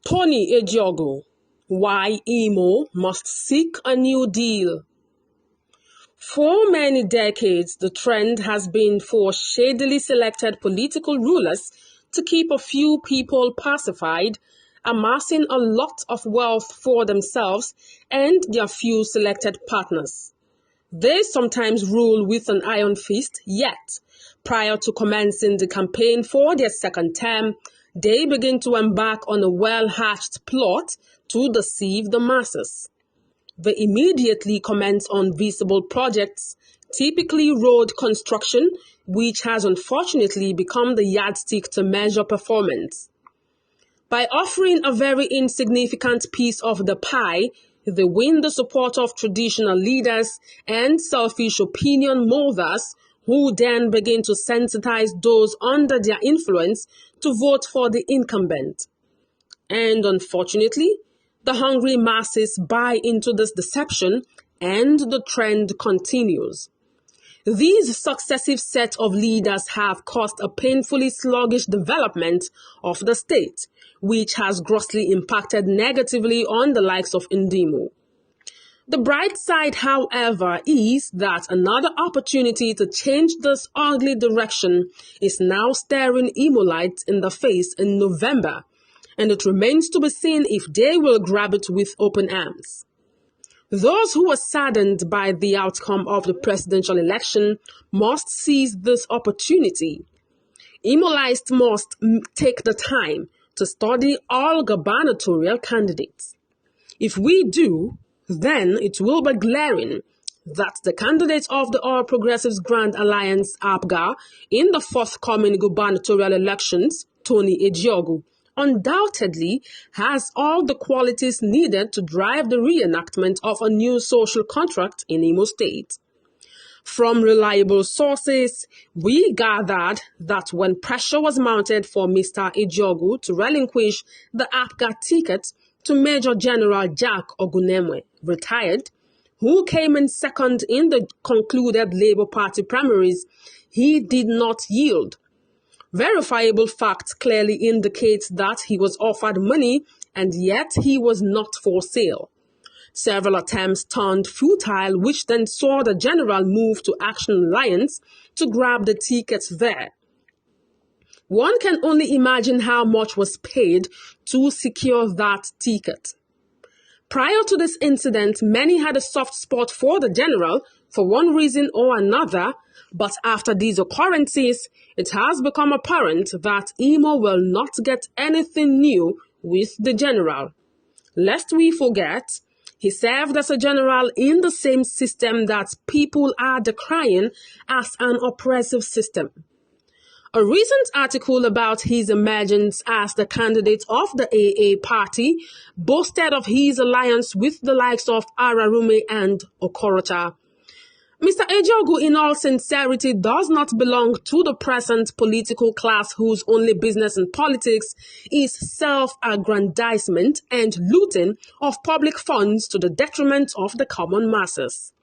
Tony Ejeagwu, why Imo must seek a new deal. For many decades, the trend has been for shadily selected political rulers to keep a few people pacified, amassing a lot of wealth for themselves and their few selected partners. They sometimes rule with an iron fist, yet, prior to commencing the campaign for their second term, they begin to embark on a well-hatched plot to deceive the masses. They immediately commence on visible projects, typically road construction, which has unfortunately become the yardstick to measure performance. By offering a very insignificant piece of the pie, they win the support of traditional leaders and selfish opinion mothers who then begin to sensitize those under their influence to vote for the incumbent. And unfortunately, the hungry masses buy into this deception and the trend continues. These successive sets of leaders have caused a painfully sluggish development of the state, which has grossly impacted negatively on the likes of Ndimo. The bright side, however, is that another opportunity to change this ugly direction is now staring Imolites in the face in November, and it remains to be seen if they will grab it with open arms. Those who are saddened by the outcome of the presidential election must seize this opportunity. Imolites must take the time to study all gubernatorial candidates. If we do, then it will be glaring that the candidate of the All Progressives Grand Alliance, APGA, in the forthcoming gubernatorial elections, Tony Ejeagwu, undoubtedly has all the qualities needed to drive the reenactment of a new social contract in Imo State. From reliable sources, we gathered that when pressure was mounted for Mr. Ejeagwu to relinquish the APGA ticket to Major General Jack Ogunemwe, retired, who came in second in the concluded Labour Party primaries, he did not yield. Verifiable facts clearly indicate that he was offered money and yet he was not for sale. Several attempts turned futile, which then saw the general move to Action Alliance to grab the tickets there. One can only imagine how much was paid to secure that ticket. Prior to this incident, many had a soft spot for the general for one reason or another, but after these occurrences, it has become apparent that Imo will not get anything new with the general. Lest we forget, he served as a general in the same system that people are decrying as an oppressive system. A recent article about his emergence as the candidate of the AA party boasted of his alliance with the likes of Ararume and Okorocha. Mr. Ejeagwu, in all sincerity, does not belong to the present political class whose only business in politics is self-aggrandizement and looting of public funds to the detriment of the common masses.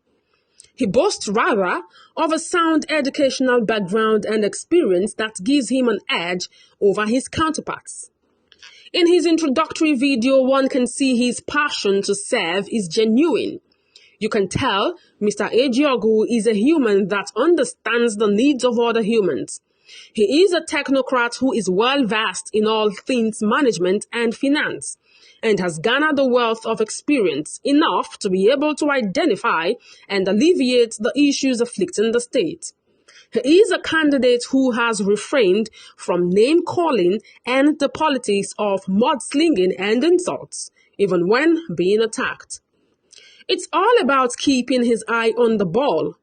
He boasts rather of a sound educational background and experience that gives him an edge over his counterparts. In his introductory video, one can see his passion to serve is genuine. You can tell Mr. Ejeagwu is a human that understands the needs of other humans. He is a technocrat who is well versed in all things management and finance, and has garnered the wealth of experience enough to be able to identify and alleviate the issues afflicting the state. He is a candidate who has refrained from name-calling and the politics of mudslinging and insults, even when being attacked. It's all about keeping his eye on the ball.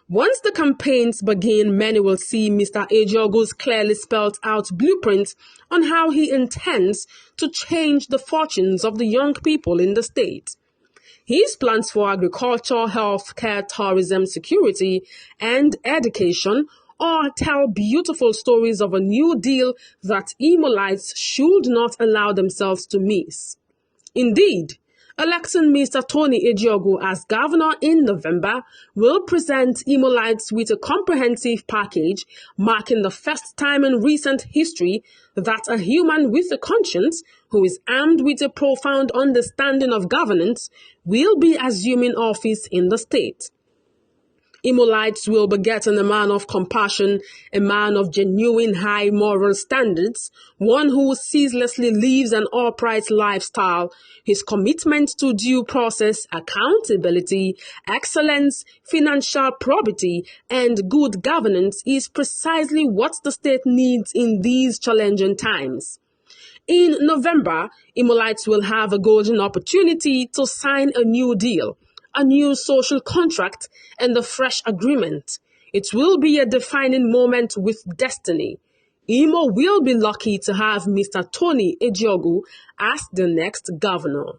Once the campaigns begin, many will see Mr. Ejeagwu's clearly spelled out blueprint on how he intends to change the fortunes of the young people in the state. His plans for agriculture, healthcare, tourism, security, and education all tell beautiful stories of a new deal that Imolites should not allow themselves to miss. Indeed, electing Mr. Tony Ejeagwu as governor in November will present Imolites with a comprehensive package, marking the first time in recent history that a human with a conscience, who is armed with a profound understanding of governance, will be assuming office in the state. Imolites will be getting a man of compassion, a man of genuine high moral standards, one who ceaselessly lives an upright lifestyle. His commitment to due process, accountability, excellence, financial probity, and good governance is precisely what the state needs in these challenging times. In November, Imolites will have a golden opportunity to sign a new deal, a new social contract, and a fresh agreement. It will be a defining moment with destiny. Imo will be lucky to have Mr. Tony Ejeagwu as the next governor.